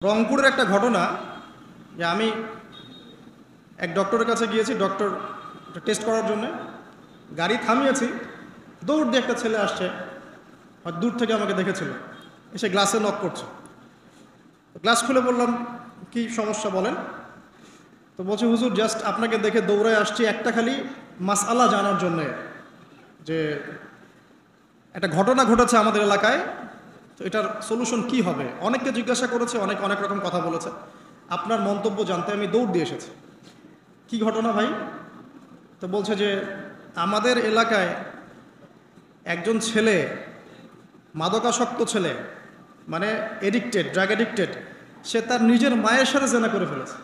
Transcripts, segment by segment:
রংপুরের একটা ঘটনা যে আমি এক ডক্টরের কাছে গিয়েছি, ডক্টর টেস্ট করার জন্য গাড়ি থামিয়েছি, দৌড় দিয়ে একটা ছেলে আসছে, আর দূর থেকে আমাকে দেখেছিল, এসে গ্লাসে নক করছে। গ্লাস খুলে বললাম, কি সমস্যা বলেন। তো বলছে, হুজুর জাস্ট আপনাকে দেখে দৌড়ায় আসছি একটা খালি মাসআলা জানার জন্যে, যে একটা ঘটনা ঘটেছে আমাদের এলাকায়, তো এটার সলিউশন কি হবে। অনেককে জিজ্ঞাসা করেছে, অনেক রকম কথা বলেছে, আপনার মন্তব্য জানতে আমি দৌড় দিয়ে এসেছি। কি ঘটনা ভাই? তো বলছে যে আমাদের এলাকায় একজন ছেলে, মাদকাসক্ত ছেলে, মানে এডিক্টেড, ড্রাগ এডিক্টেড, সে তার নিজের মায়ের সাথে জেনা করে ফেলেছে।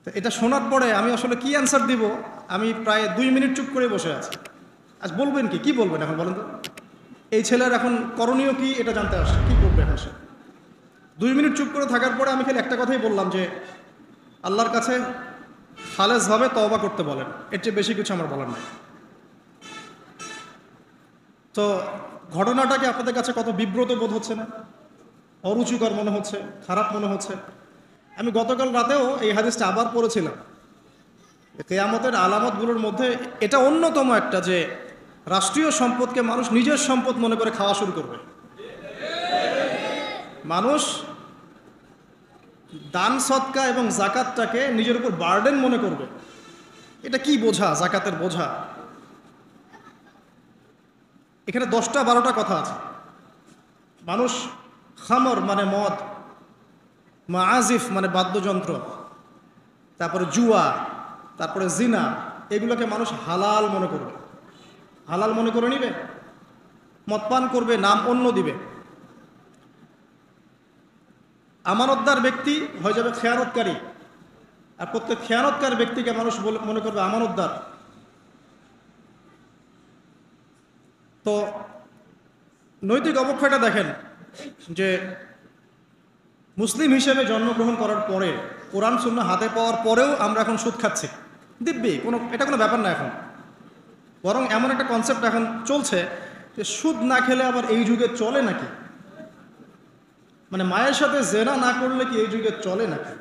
তো এটা শোনার পরে আমি আসলে কি অ্যান্সার দিব, আমি প্রায় 2 মিনিট চুপ করে বসে আছি। আজ বলবেন কি বলবেন এখন বলেন তো? এই ছেলের এখন করণীয় কি এটা জানতে আসছে, কি করবে এখন সে? 2 মিনিট চুপ করে থাকার পরে আমি খালি একটা কথাই বললাম যে আল্লাহর কাছে খালেসভাবে তওবা করতে বলেন, এর চেয়ে বেশি কিছু আমার বলার নাই। তো ঘটনাটাকে আপনাদের কাছে কত বিব্রত বোধ হচ্ছে না? অরুচিকর মনে হচ্ছে, খারাপ মনে হচ্ছে? আমি গতকাল রাতেও এই হাদিসটা আবার পড়েছিলাম। কিয়ামতের আলামতগুলোর মধ্যে এটা অন্যতম একটা, যে রাষ্ট্রীয় সম্পদকে মানুষ নিজের সম্পদ মনে করে খাওয়া শুরু করবে। মানুষ দান সদকা এবং জাকাতটাকে নিজের উপর বার্ডেন মনে করবে। এটা কি বোঝা, জাকাতের বোঝা? এখানে 10টা 12টা কথা আছে। মানুষ খামর মানে মদ, মাআজিফ মানে বাদ্যযন্ত্র, তারপরে জুয়া, তারপরে জিনা, এগুলোকে মানুষ হালাল মনে করবে, হালাল মনে করে নিবে, মদ পান করবে, নাম অন্য দিবে। আমানতদার ব্যক্তি হয়ে যাবে খেয়ানতকারী, আর প্রত্যেক খেয়ানতকার ব্যক্তিকে মানুষ মনে করবে আমানতদার। তো নৈতিক অবক্ষয়টা দেখেন, যে মুসলিম হিসেবে জন্মগ্রহণ করার পরে, কোরআন সুন্নাহ হাতে পাওয়ার পরেও আমরা এখন সুদ খাচ্ছি। দিব্যি এটা কোনো ব্যাপার না এখন। বরং এমন একটা কনসেপ্ট এখন চলছে যে সুদ না খেলে আবার এই যুগে চলে নাকি, মানে মায়ের সাথে জেনা না করলে কি এই যুগে চলে নাকি।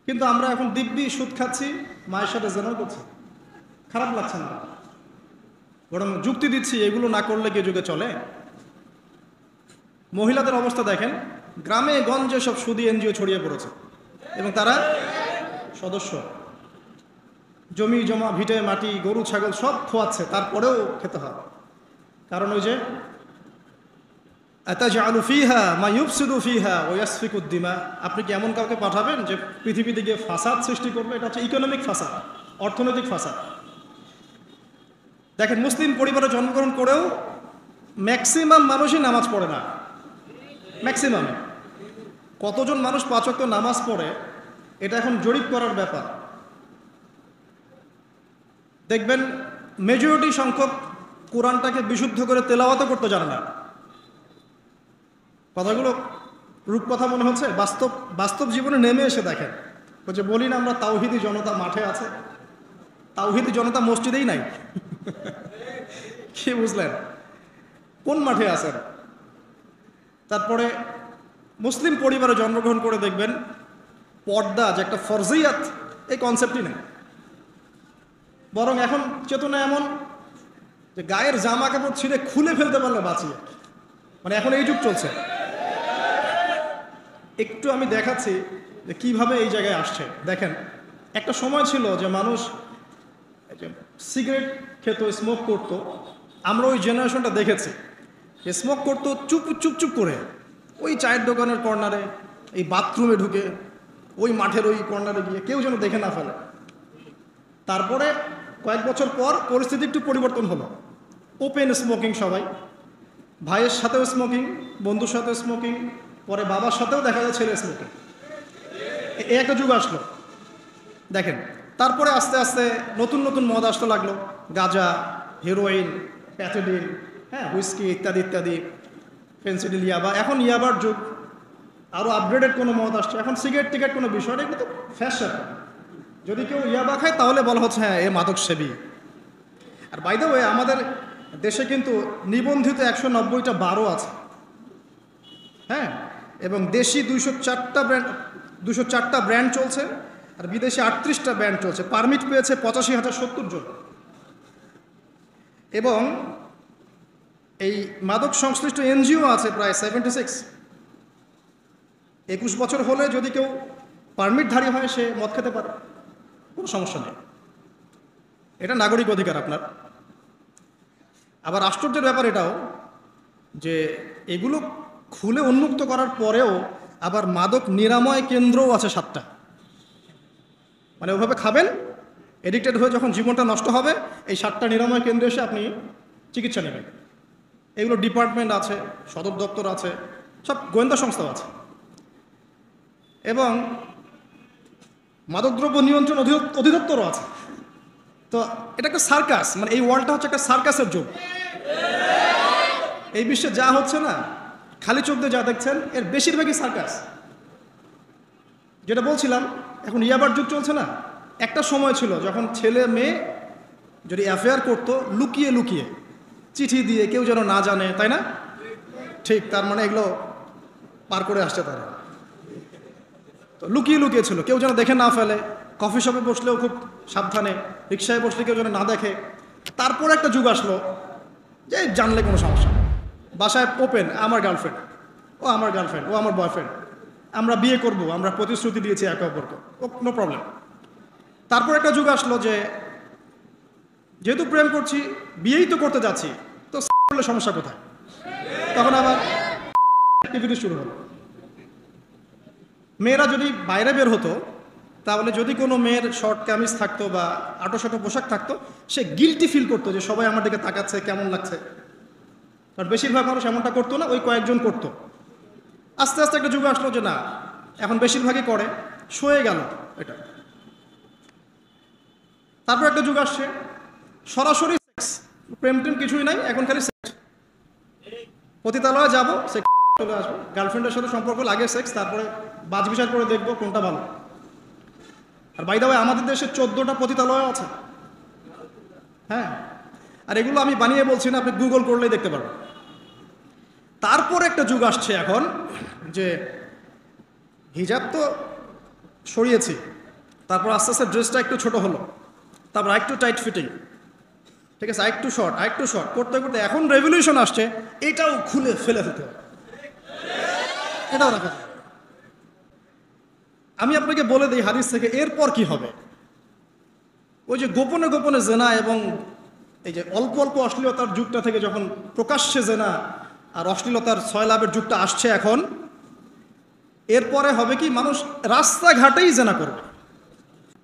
কিন্তু আমরা এখন দিব্যি সুদ খাচ্ছি, মায়ের সাথে জেনাও করছি, খারাপ লাগছে না, বরং যুক্তি দিচ্ছি এগুলো না করলে কি যুগে চলে। মহিলাদের অবস্থা দেখেন, গ্রামে গঞ্জে সব সুদি এনজিও ছড়িয়ে পড়েছে, এবং তারা সদস্য, জমি জমা, ভিটে মাটি, গরু ছাগল সব খোয়াচ্ছে, তারপরেও খেতে হয়। কারণ ওই যে আতাজআলু ফিহা মা ইউফসিদু ফিহা ওয়া ইয়াসফিকুদ দিমা, আপনি কি এমন কাউকে পাঠাবেন যে পৃথিবীতে গিয়ে ফাসাদ সৃষ্টি করবে? এটা হচ্ছে ইকোনমিক ফাসাদ, অর্থনৈতিক ফাসাদ। দেখেন, মুসলিম পরিবারে জন্মগ্রহণ করেও ম্যাক্সিমাম মানুষই নামাজ পড়ে না। ম্যাক্সিমাম কতজন মানুষ 5 ওয়াক্ত নামাজ পড়ে, এটা এখন জরিপ করার ব্যাপার। দেখবেন মেজরিটি সংখ্যক কোরআনটাকে বিশুদ্ধ করে তেলাওয়াতও করতে জানে না। কথাগুলো রূপকথা মনে হচ্ছে, বাস্তব জীবনে নেমে এসে দেখেন। ওই যে বলি না আমরা, তাওহিদি জনতা মাঠে আছে, তাওহিদি জনতা মসজিদেই নাই। কি বুঝলেন? কোন মাঠে আছেন? তারপরে মুসলিম পরিবারে জন্মগ্রহণ করে দেখবেন পর্দা যে একটা ফরজিয়াত, এই কনসেপ্টই নেই। বরং এখন চেতনা এমন যে গায়ের জামা কাপড় ছিঁড়ে খুলে ফেলতে পারলে বাঁচিয়ে, মানে এখন এই যুগ চলছে। একটু আমি দেখাচ্ছি যে কিভাবে এই জায়গায় আসছে। দেখেন, একটা সময় ছিল যে মানুষ সিগারেট খেত, স্মোক করত। আমরা ওই জেনারেশনটা দেখেছি, স্মোক করতো চুপ করে, ওই চায়ের দোকানের কর্নারে, এই বাথরুমে ঢুকে, ওই মাঠের ওই কর্নারে গিয়ে, কেউ যেন দেখে না ফেলে। তারপরে কয়েক বছর পর পরিস্থিতি একটু পরিবর্তন হলো, ওপেন স্মোকিং, সবাই, ভাইয়ের সাথেও স্মোকিং, বন্ধুর সাথেও স্মোকিং, পরে বাবার সাথেও দেখা যায় ছেলে স্মোকিং। এই একটা যুগ আসলো দেখেন। তারপরে আস্তে আস্তে নতুন মদ আসতে লাগলো, গাঁজা, হেরোইন, প্যাথেডিন, হ্যাঁ, হুইস্কি ইত্যাদি, ফেন্সিডিল, ইয়াবা। এখন ইয়াবার যুগ, আরও আপগ্রেডেড কোনো মদ আসছে। এখন সিগারেট টিকেট কোনো বিষয় নেই, কিন্তু ফ্যাশন। যদি কেউ ইয়াবা খায় তাহলে বলা হচ্ছে হ্যাঁ, এ মাদক সেবী। আর বাই দ্য ওয়ে, আমাদের দেশে কিন্তু নিবন্ধিত 190টা বারও আছে। হ্যাঁ, এবং দেশি 204টা ব্র্যান্ড চলছে, আর বিদেশি 38টা ব্র্যান্ড চলছে। পারমিট পেয়েছে 85,070 জন। এবং এই মাদক সংশ্লিষ্ট এনজিও আছে প্রায় 76। 21 বছর হলে যদি কেউ পারমিটধারী হয় সে মদ খেতে পারে, কোনো সমস্যা নেই, এটা নাগরিক অধিকার আপনার। আবার আশ্চর্যের ব্যাপার এটাও যে এগুলো খুলে উন্মুক্ত করার পরেও আবার মাদক নিরাময় কেন্দ্রও আছে 7টা। মানে ওভাবে খাবেন, এডিক্টেড হয়ে যখন জীবনটা নষ্ট হবে, এই 7টা নিরাময় কেন্দ্রে এসে আপনি চিকিৎসা নেবেন। এগুলো ডিপার্টমেন্ট আছে, সদর দপ্তর আছে, সব গোয়েন্দা সংস্থাও আছে। এবং মাদকদ্রব্য নিয়ন্ত্রণ অধিদপ্তরও আছে। তো এটা একটা সার্কাস, মানে এই ওয়ার্ল্ডটা হচ্ছে একটা সার্কাসের যুগ। এই বিশ্বে যা হচ্ছে না, খালি চোখ দিয়ে যা দেখছেন, এর বেশিরভাগই সার্কাস। যেটা বলছিলাম, এখন ইয়াবার যুগ চলছে না। একটা সময় ছিল যখন ছেলে মেয়ে যদি অ্যাফেয়ার করতো লুকিয়ে লুকিয়ে, চিঠি দিয়ে, কেউ যেন না জানে, তাই না? ঠিক, তার মানে এগুলো পার করে আসছে তারা। তো লুকিয়ে লুকিয়ে ছিল, কেউ যেন দেখে না ফেলে। কফি শপে বসলেও খুব সাবধানে, রিক্সায় বসলে কেউ যেন না দেখে। তারপর একটা যুগ আসলো যে জানলে কোনো সমস্যা, বাসায় ওপেন, আমার গার্লফ্রেন্ড, ও আমার গার্লফ্রেন্ড, ও আমার বয়ফ্রেন্ড, আমরা বিয়ে করব, আমরা প্রতিশ্রুতি দিয়েছি একে অপরকে, ও নো প্রবলেম। তারপর একটা যুগ আসলো যে যেহেতু প্রেম করছি, বিয়েই তো করতে যাচ্ছি, তো করলে সমস্যা কোথায়? তখন আবার অ্যাক্টিভিটি শুরু হলো। মেয়েরা যদি বাইরে বের হতো, তাহলে যদি কোনো মেয়ের শর্ট কামিজ থাকতো বা আটো পোশাক থাকতো, সে গিল্টি ফিল করতো যে সবাই আমার দিকে তাকাচ্ছে, কেমন লাগছে। আর বেশিরভাগ মানুষ এমনটা করতো না, ওই কয়েকজন করতো। আস্তে আস্তে একটা যুগ আসলো যে না, এখন বেশিরভাগই করে, সয়ে গেল এটা। তারপর একটা যুগ আসছে সরাসরি সেক্স, প্রেম টেম কিছুই নাই, এখন খালি সেক্স। পতিতালয়ে যাবো, সেক্স চলে আসবো, গার্লফ্রেন্ডের সাথে সম্পর্ক, লাগে সেক্স, তারপরে বাজ বিচার করে দেখবো কোনটা ভালো। আর বাই দা ওয়ে, আমাদের দেশে 14টা পতিতালয় আছে। হ্যাঁ, আর এগুলো আমি বানিয়ে বলছি না, আপনি গুগল করলেই দেখতে পারবেন। তারপর একটা যুগ আসছে এখন যে হিজাব তো সরিয়েছি, তারপর আস্তে আস্তে ড্রেসটা একটু ছোট হলো, তারপর আরেকটু টাইট ফিটিং, ঠিক আছে, আরেকটু শর্ট করতে করতে এখন রেভলিউশন আসছে, এটাও খুলে ফেলে দিতে হবে, এটাও রাখা যায়। আমি আপনাকে বলে দিই হাদিস থেকে, এরপর কি হবে। ওই যে গোপনে গোপনে জেনা এবং এই যে অল্প অল্প অশ্লীলতার যুগটা থেকে যখন প্রকাশ্যে জেনা আর অশ্লীলতার ছয়লাভের যুগটা আসছে এখন, এরপরে হবে কি, মানুষ রাস্তাঘাটেই জেনা করবে।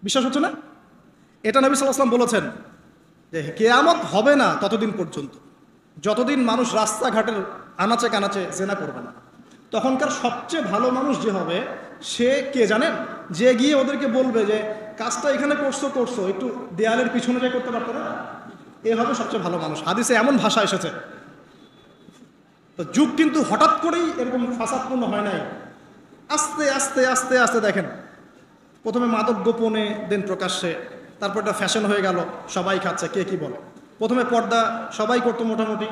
বিশ্বাস হচ্ছে না? এটা নবী সাল্লাল্লাহু আলাইহি ওয়াসাল্লাম বলেছেন যে কিয়ামত হবে না ততদিন পর্যন্ত, যতদিন মানুষ রাস্তাঘাটের আনাচে কানাচে জেনা করবে না। তখনকার সবচেয়ে ভালো মানুষ যে হবে, সে কে জানেন? যে গিয়ে ওদেরকে বলবে যে কাজটা এখানে করছো, একটু দেয়ালের পিছনে যাই করতে পারতো না, এ হবে সবচেয়ে ভালো মানুষ। হাদিসে এমন ভাষা এসেছে। তো যুগ কিন্তু হঠাৎ করেই এরকম ফাসাদপূর্ণ হয় নাই, আস্তে আস্তে আস্তে আস্তে দেখেন, প্রথমে মাদক গোপনে, দেন প্রকাশ্যে, তারপর একটা ফ্যাশন হয়ে গেল, সবাই খাচ্ছে, কে কি বলে। প্রথমে পর্দা সবাই করতো মোটামুটি,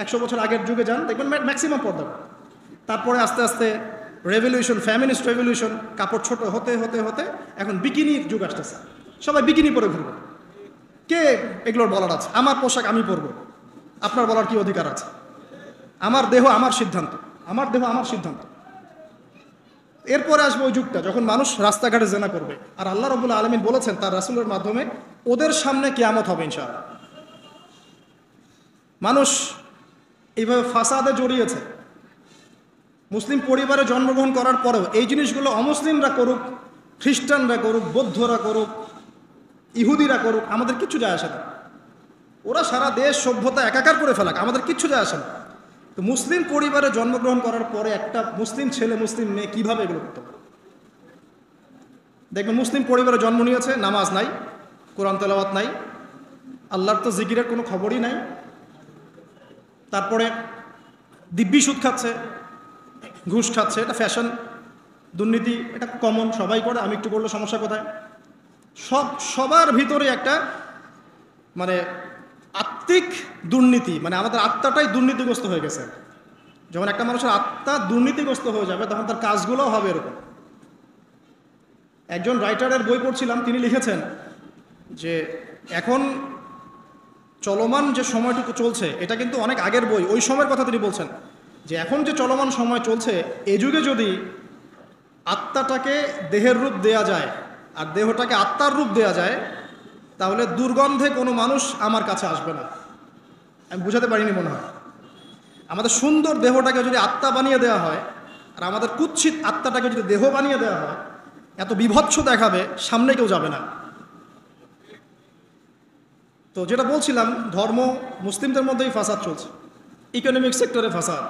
100 বছর আগের যুগে যান দেখবেন ম্যাক্সিমাম পর্দা। তারপরে আস্তে আস্তে রেভলিউশন, ফ্যামিনিস্ট রেভলিউশন, কাপড় ছোট হতে হতে হতে এখন বিকিনির যুগ আসতেছে, সবাই বিকিনি পরে ঘুরবে। কে এগুলোর বলার আছে? আমার পোশাক আমি পরবো, আপনার বলার কি অধিকার আছে? আমার দেহ আমার সিদ্ধান্ত, আমার দেহ আমার সিদ্ধান্ত। এরপরে আসবে ওই যুগটা যখন মানুষ রাস্তাঘাটে জেনা করবে, আর আল্লাহ রাব্বুল আলামিন বলেছেন তার রাসূলের মাধ্যমে, ওদের সামনে কিয়ামত হবে ইনশাআল্লাহ। মানুষ এইভাবে ফাসাদে জড়িয়েছে, মুসলিম পরিবারে জন্মগ্রহণ করার পরেও এই জিনিসগুলো অমুসলিমরা করুক, খ্রিস্টানরা করুক, বৌদ্ধরা করুক, ইহুদিরা করুক, আমাদের কিচ্ছু যায় আসে না। ওরা সারা দেশ সভ্যতা একাকার করে ফেলাক, আমাদের কিচ্ছু যায় আসে না। তো মুসলিম পরিবারে জন্মগ্রহণ করার পরে একটা মুসলিম ছেলে, মুসলিম মেয়ে কীভাবে এগুলো করতে পারে? দেখবেন মুসলিম পরিবারে জন্ম নিয়েছে, নামাজ নাই, কোরআন তেলাওয়াত নাই, আল্লাহর তো জিকিরের কোনো খবরই নাই। তারপরে দিব্যি সুদ খাচ্ছে, ঘুষ খাচ্ছে, এটা ফ্যাশন, দুর্নীতি, এটা কমন, সবাই করে, আমি একটু করলে সমস্যা কোথায়? সবার ভিতরে একটা মানে আত্মিক দুর্নীতি, মানে আমাদের আত্মাটাই দুর্নীতিগ্রস্ত হয়ে গেছে। যখন একটা মানুষের আত্মা দুর্নীতিগ্রস্ত হয়ে যাবে তখন তার কাজগুলোও হবে এরকম। একজন রাইটারের বই পড়ছিলাম, তিনি লিখেছেন যে এখন চলমান যে সময়টুকু চলছে এটা কিন্তু অনেক আগের বই, ওই সময়ের কথা তিনি বলছেন যে এখন যে চলমান সময় চলছে এই যুগে যদি আত্মাটাকে দেহের রূপ দেয়া যায় আর দেহটাকে আত্মার রূপ দেয়া যায় তাহলে দুর্গন্ধে কোনো মানুষ আমার কাছে আসবে না। আমি বুঝাতে পারিনি মনে হয়। আমাদের সুন্দর দেহটাকে যদি আত্মা বানিয়ে দেওয়া হয় আর আমাদের কুৎসিত আত্মাটাকে যদি দেহ বানিয়ে দেওয়া হয়, এত বিভৎস দেখাবে, সামনে কেউ যাবে না। তো যেটা বলছিলাম, ধর্ম মুসলিমদের মধ্যেই ফাসাদ চলছে, ইকোনমিক সেক্টরে ফাসাদ,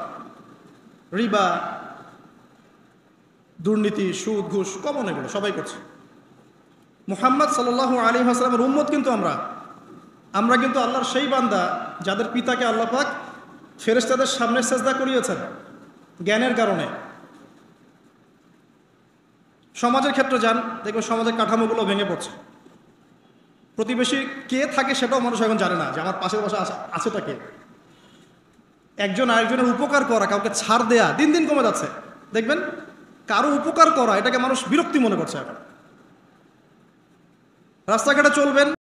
রিবা, দুর্নীতি, সুদ, ঘুষ, কমন, এগুলো সবাই করছে। মুহাম্মদ সাল্লাল্লাহু আলাইহি ওয়াসাল্লামের উম্মত কিন্তু আমরা কিন্তু আল্লাহর সেই বান্দা যাদের পিতাকে আল্লাহ পাক ফেরেশতাদের সামনে সেজদা করিয়েছেন জ্ঞানের কারণে। সমাজের ক্ষেত্রে যান, দেখবেন সমাজের কাঠামোগুলো ভেঙে পড়ছে। প্রতিবেশী কে থাকে সেটাও মানুষ এখন জানে না যে আমার পাশের বাসা আছেটা কে। একজন আরেকজনের উপকার করা, কাউকে ছাড় দেয়া দিন দিন কমে যাচ্ছে। দেখবেন কারো উপকার করা এটাকে মানুষ বিরক্তি মনে করছে এখন। রাস্তাঘাটে চলবেন,